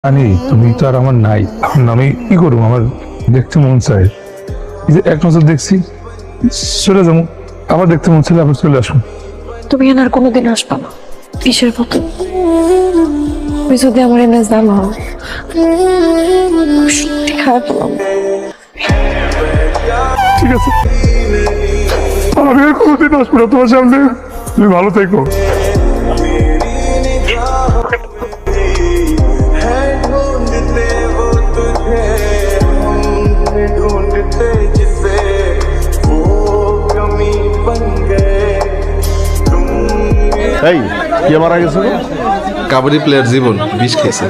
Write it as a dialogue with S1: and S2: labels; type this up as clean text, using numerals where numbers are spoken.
S1: জানি তুমি তো আর আমার নাই, এখন আমি কি করবো? আমার দেখতে মন চায়, এই যে এক নজর দেখছি চলে যাবো, আবার দেখতে মন চাইলে আবার চলে আসুন।
S2: তুমি এনার কোনোদিন আসবা না, কিসের মতো? তুমি যদি আমার এনে জানো সত্যি খারাপ পেলাম।
S1: ঠিক আছে, আমি আর কোনোদিন আসবো না তোমার সামনে। তুমি ভালো থেকো।
S3: এই কে মারা গেছে?
S4: কাবাডি প্লেয়ার জীবন বিষ খেয়েছে।